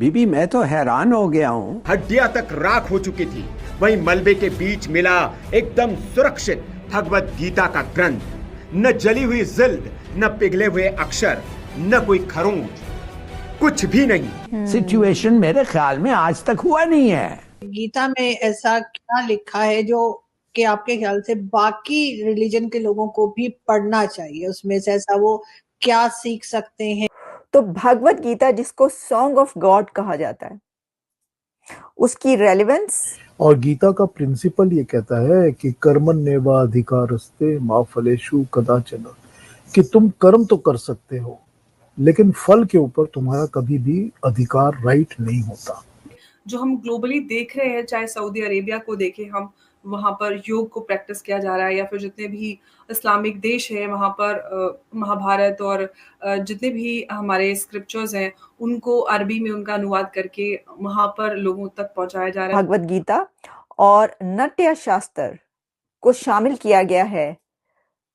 बीबी मैं तो हैरान हो गया हूँ। हड्डियां तक राख हो चुकी थी, वहीं मलबे के बीच मिला एकदम सुरक्षित भगवत गीता का ग्रंथ। न जली हुई जिल्द, न पिघले हुए अक्षर, न कोई खरोंच, कुछ भी नहीं। सिचुएशन मेरे ख्याल में आज तक हुआ नहीं है। गीता में ऐसा क्या लिखा है जो कि आपके ख्याल से बाकी रिलीजन के लोगों को भी पढ़ना चाहिए? उसमें से ऐसा वो क्या सीख सकते हैं? तो भगवत गीता, जिसको सॉन्ग ऑफ गॉड कहा जाता है, उसकी रेलेवेंस और गीता का प्रिंसिपल ये कहता है कि कर्मण्येवा अधिकारस्ते मा फलेषु कदाचन, कि तुम कर्म तो कर सकते हो लेकिन फल के ऊपर तुम्हारा कभी भी अधिकार, राइट नहीं होता। जो हम ग्लोबली देख रहे हैं, चाहे सऊदी अरेबिया को देखें हम, वहाँ पर योग को प्रैक्टिस किया जा रहा है, या फिर जितने भी इस्लामिक देश हैं वहाँ पर महाभारत और जितने भी हमारे स्क्रिप्चर्स हैं उनको अरबी में उनका अनुवाद करके वहाँ पर लोगों तक पहुँचाया जा रहा है। भगवत गीता और नाट्य शास्त्र को शामिल किया गया है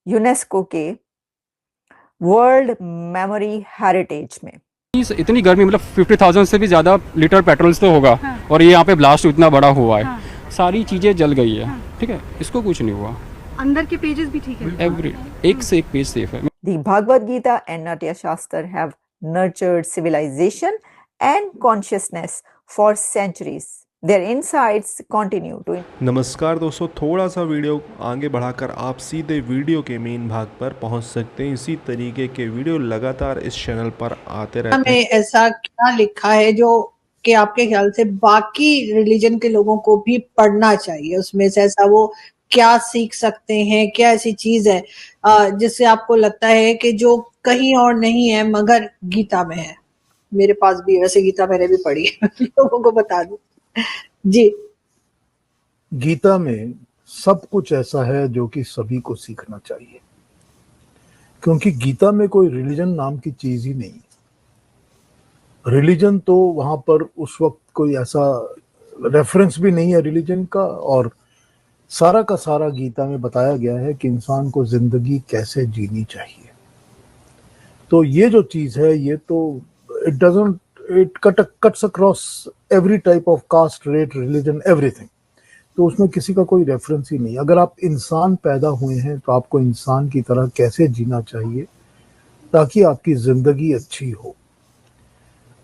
यूनेस्को के वर्ल्ड मेमोरी हेरिटेज में। इतनी गर्मी, मतलब 50,000 से भी ज्यादा लीटर पेट्रोल तो होगा। हाँ। और ये यहाँ पे ब्लास्ट इतना बड़ा हुआ है। हाँ। सारी चीजें जल गई है। हाँ। ठीक है, इसको कुछ नहीं हुआ। अंदर के पेजेस भी ठीक है, एवरी एक से एक पेज सेफ है। The Bhagavad Gita and Natya Shastra have nurtured civilization and consciousness for centuries. Their insights continue to. नमस्कार दोस्तों, थोड़ा सा वीडियो आगे बढ़ाकर आप सीधे वीडियो के मेन भाग पर पहुंच सकते हैं। इसी तरीके के वीडियो लगातार इस चैनल पर आते रहते हैं। में ऐसा क्या लिखा है जो कि आपके ख्याल से बाकी रिलीजन के लोगों को भी पढ़ना चाहिए? उसमें से ऐसा वो क्या सीख सकते हैं? क्या ऐसी चीज है जिससे आपको लगता है कि जो कहीं और नहीं है मगर गीता में है? मेरे पास भी वैसे गीता मैंने भी पढ़ी है लोगों को बता दूं जी। गीता में सब कुछ ऐसा है जो कि सभी को सीखना चाहिए, क्योंकि गीता में कोई रिलीजन नाम की चीज ही नहीं। रिलीजन तो वहां पर उस वक्त कोई ऐसा रेफरेंस भी नहीं है रिलीजन का, और सारा का सारा गीता में बताया गया है कि इंसान को जिंदगी कैसे जीनी चाहिए। तो ये जो चीज है, ये तो it cuts across every type of caste, race, religion, everything. तो उसमें किसी का कोई रेफरेंस ही नहीं। अगर आप इंसान पैदा हुए हैं तो आपको इंसान की तरह कैसे जीना चाहिए ताकि आपकी जिंदगी अच्छी हो।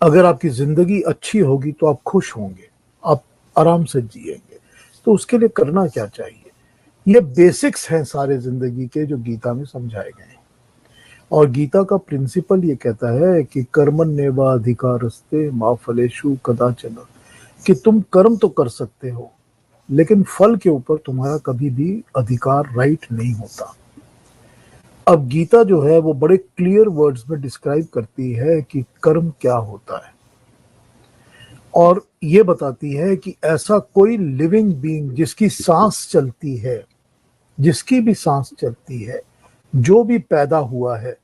अगर आपकी जिंदगी अच्छी होगी तो आप खुश होंगे, आप आराम से जिएंगे। तो उसके लिए करना क्या चाहिए, ये बेसिक्स हैं सारे जिंदगी के जो गीता में समझाए गए हैं। और गीता का प्रिंसिपल ये कहता है कि कर्मण्येवा अधिकारस्ते मा फलेषु कदाचन, कि तुम कर्म तो कर सकते हो लेकिन फल के ऊपर तुम्हारा कभी भी अधिकार, राइट नहीं होता। अब गीता जो है वो बड़े क्लियर वर्ड्स में डिस्क्राइब करती है कि कर्म क्या होता है, और ये बताती है कि ऐसा कोई लिविंग बीइंग जिसकी सांस चलती है, जिसकी भी सांस चलती है, जो भी पैदा हुआ है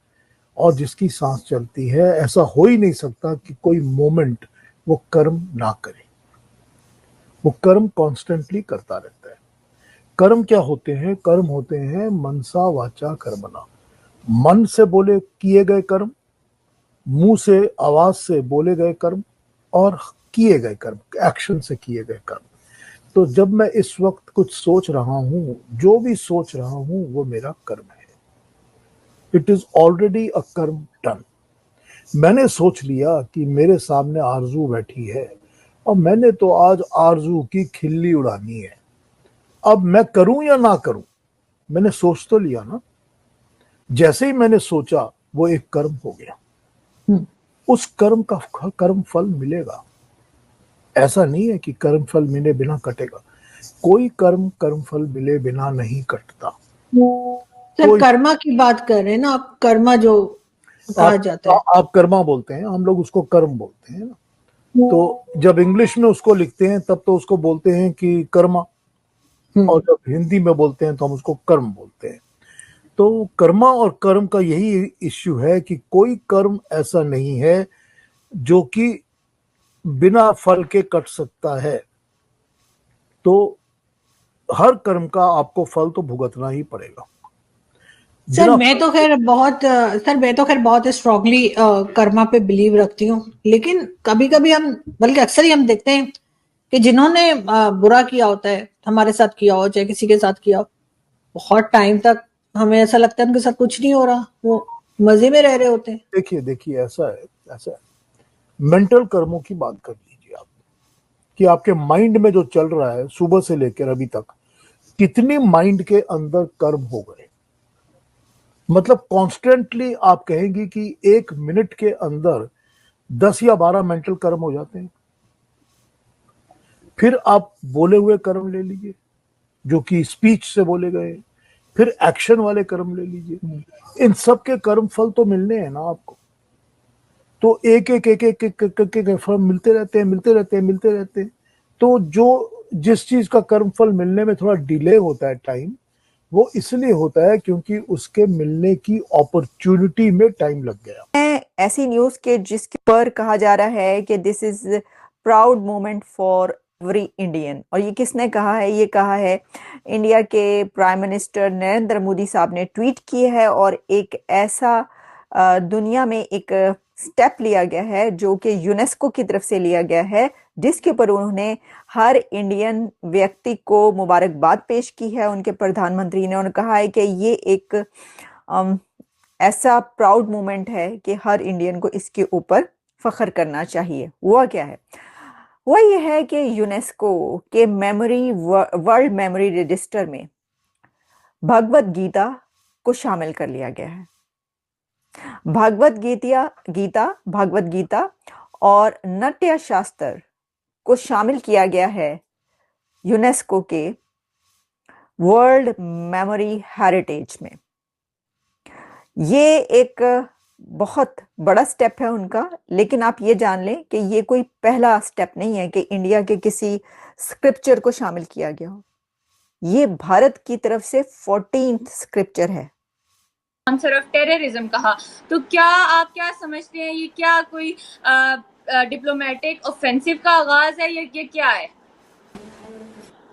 और जिसकी सांस चलती है, ऐसा हो ही नहीं सकता कि कोई मोमेंट वो कर्म ना करे। वो कर्म कॉन्स्टेंटली करता रहता है। कर्म क्या होते हैं? कर्म होते हैं मनसा वाचा कर्मणा, मन से बोले किए गए कर्म, मुंह से आवाज से बोले गए कर्म, और किए गए कर्म, एक्शन से किए गए कर्म। तो जब मैं इस वक्त कुछ सोच रहा हूं, जो भी सोच रहा हूं वो मेरा कर्म है। इट इज ऑलरेडी अ कर्म डन। मैंने सोच लिया कि मेरे सामने आरजू बैठी है और मैंने तो आज आरजू की खिल्ली उड़ानी है। अब मैं करूं या ना करूं, मैंने सोच तो लिया ना। जैसे ही मैंने सोचा वो एक कर्म हो गया। उस कर्म का कर्म फल मिलेगा। ऐसा नहीं है कि कर्म फल मिले बिना कटेगा। कोई कर्म फल मिले बिना नहीं कटता। सर कर्मा की बात कर रहे हैं ना आप? कर्मा जो कहा जाता है, आप कर्मा बोलते हैं, हम लोग उसको कर्म बोलते हैं ना। तो जब इंग्लिश में उसको लिखते हैं तब तो उसको बोलते हैं कि कर्मा, और जब हिंदी में बोलते हैं तो हम उसको कर्म बोलते हैं। तो कर्मा और कर्म का यही इश्यू है कि कोई कर्म ऐसा नहीं है जो कि बिना फल के कट सकता है। तो हर कर्म का आपको फल तो भुगतना ही पड़ेगा। सर मैं तो खैर बहुत स्ट्रांगली कर्मा पे बिलीव रखती हूँ, लेकिन कभी कभी हम, बल्कि अक्सर ही हम देखते हैं कि जिन्होंने बुरा किया होता है, हमारे साथ किया हो चाहे किसी के साथ किया हो, बहुत टाइम तक हमें ऐसा लगता है उनके साथ कुछ नहीं हो रहा, वो मजे में रह रहे होते हैं। देखिए ऐसा है मेंटल कर्मों की बात कर लीजिए आप, कि आपके माइंड में जो चल रहा है सुबह से लेकर अभी तक, कितने माइंड के अंदर कर्म हो गए। मतलब कॉन्स्टेंटली आप कहेंगे कि 1 मिनट के अंदर 10 या 12 मेंटल कर्म हो जाते हैं। फिर आप बोले हुए कर्म ले लीजिए जो कि स्पीच से बोले गए, फिर एक्शन वाले कर्म ले लीजिए, इन सब के कर्म फल तो मिलने हैं ना आपको। तो एक फल मिलते रहते हैं। तो जो जिस चीज का कर्म फल मिलने में थोड़ा डिले होता है टाइम, वो इसलिए होता है क्योंकि उसके मिलने की अपॉर्चुनिटी में टाइम लग गया। ऐसी न्यूज के जिसके पर कहा जा रहा है कि this is proud moment for every Indian, और ये किसने कहा है? ये कहा है इंडिया के प्राइम मिनिस्टर नरेंद्र मोदी साहब ने ट्वीट की है, और एक ऐसा दुनिया में एक स्टेप लिया गया है जो कि यूनेस्को की तरफ से लिया गया है, जिसके ऊपर उन्होंने हर इंडियन व्यक्ति को मुबारकबाद पेश की है उनके प्रधानमंत्री ने। उन्होंने कहा है कि ये एक ऐसा प्राउड मोमेंट है कि हर इंडियन को इसके ऊपर फख्र करना चाहिए। हुआ क्या है? हुआ ये है कि यूनेस्को के वर्ल्ड मेमोरी रजिस्टर में भगवत गीता को शामिल कर लिया गया है। भगवत गीता और नाट्य शास्त्र को शामिल किया गया है यूनेस्को के वर्ल्ड मेमोरी हेरिटेज में। ये एक बहुत बड़ा स्टेप है उनका, लेकिन आप ये जान लें कि ये कोई पहला स्टेप नहीं है कि इंडिया के किसी स्क्रिप्चर को शामिल किया गया हो। ये भारत की तरफ से 14th स्क्रिप्चर है। आंसर ऑफ टेररिज्म कहा, तो क्या आप क्या समझते हैं, ये क्या कोई डिप्लोमेटिक ऑफेंसिव का आगाज है या ये क्या है?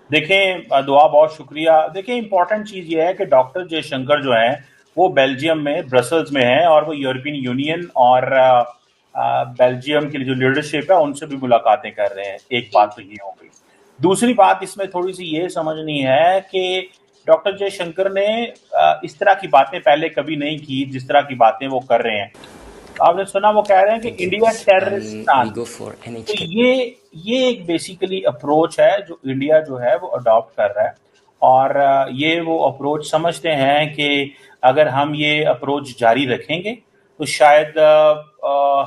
देखें, दुआ बहुत शुक्रिया। देखें, इंपॉर्टेंट चीज़ ये है कि डॉक्टर जयशंकर जो हैं वो बेल्जियम में ब्रसल्स में हैं, और वो यूरोपियन यूनियन और बेल्जियम की जो लीडरशिप है उनसे भी मुलाकातें कर रहे हैं। एक बात तो ये हो गई। दूसरी बात इसमें थोड़ी सी ये समझनी है कि डॉक्टर जयशंकर ने इस तरह की बातें पहले कभी नहीं की जिस तरह की बातें वो कर रहे हैं। आपने सुना वो कह रहे हैं कि इंडिया टेररिस्तान। तो ये एक बेसिकली अप्रोच है जो इंडिया जो है वो अडॉप्ट कर रहा है, और ये वो अप्रोच समझते हैं कि अगर हम ये अप्रोच जारी रखेंगे तो शायद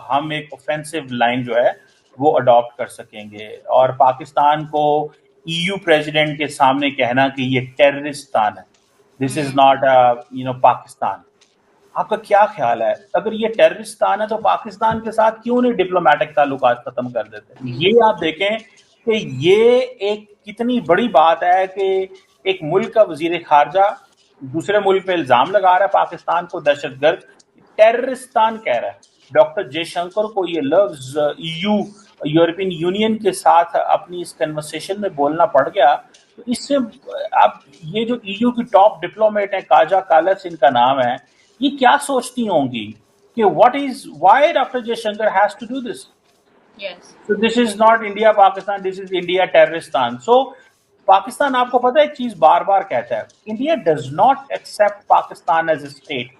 हम एक ऑफेंसिव लाइन जो है वो अडॉप्ट कर सकेंगे, और पाकिस्तान को EU प्रेसिडेंट के सामने कहना कि ये टेररिस्तान है, दिस इज नॉट पाकिस्तान। आपका क्या ख्याल है, अगर ये टेररिस्तान है तो पाकिस्तान के साथ क्यों नहीं डिप्लोमेटिक ताल्लुकात खत्म कर देते? ये आप देखें कि ये एक कितनी बड़ी बात है कि एक मुल्क का वजीर खारजा दूसरे मुल्क पे इल्जाम लगा रहा है पाकिस्तान को दहशतगर्द, टेररिस्तान कह रहा है। डॉक्टर जयशंकर को ये लफ्ज EU यूरोपियन यूनियन के साथ अपनी इस कन्वर्सेशन में बोलना पड़ गया, तो इससे अब ये जो EU की टॉप डिप्लोमेट है, काजा कालस इनका नाम है, ये क्या सोचती होंगी कि why doctor Jaishankar has to do this? So this is not India Pakistan, this is India terroristan. So Pakistan, आपको पता है एक चीज बार बार कहता है, India does not accept Pakistan as a state.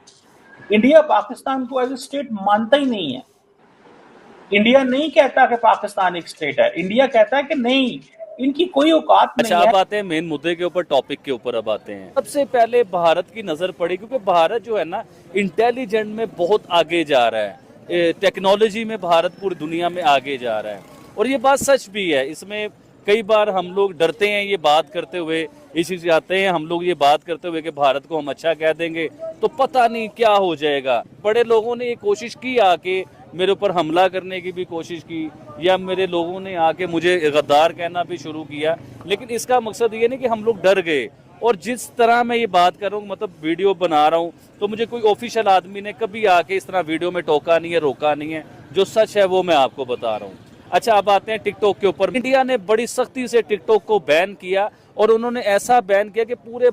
India Pakistan को एज ए स्टेट मानता ही नहीं है। इंडिया नहीं कहता कि पाकिस्तान एक स्टेट है, इंडिया कहता है कि नहीं, इनकी कोई औकात नहीं है। अब आते हैं मेन मुद्दे के ऊपर, टॉपिक के ऊपर अब आते हैं। सबसे पहले भारत की नजर पड़ी, क्योंकि भारत जो है ना इंटेलिजेंट में बहुत आगे जा रहा है, टेक्नोलॉजी में भारत पूरी दुनिया में आगे जा रहा है, और ये बात सच भी है। इसमें कई बार हम लोग डरते हैं ये बात करते हुए, इसी से आते हैं हम लोग ये बात करते हुए कि भारत को हम अच्छा कह देंगे तो पता नहीं क्या हो जाएगा। बड़े लोगों ने ये कोशिश की आके मेरे ऊपर हमला करने की भी कोशिश की, या मेरे लोगों ने आके मुझे गद्दार कहना भी शुरू किया, लेकिन इसका मकसद ये नहीं कि हम लोग डर गए। और जिस तरह मैं ये बात कर रहा हूँ, मतलब वीडियो बना रहा हूँ, तो मुझे कोई ऑफिशियल आदमी ने कभी आके इस तरह वीडियो में टोका नहीं है, रोका नहीं है। जो सच है वो मैं आपको बता रहा हूँ। अच्छा, अब आते हैं टिकटॉक के ऊपर। इंडिया ने बड़ी सख्ती से टिकटॉक को बैन किया, और उन्होंने ऐसा बैन किया कि पूरे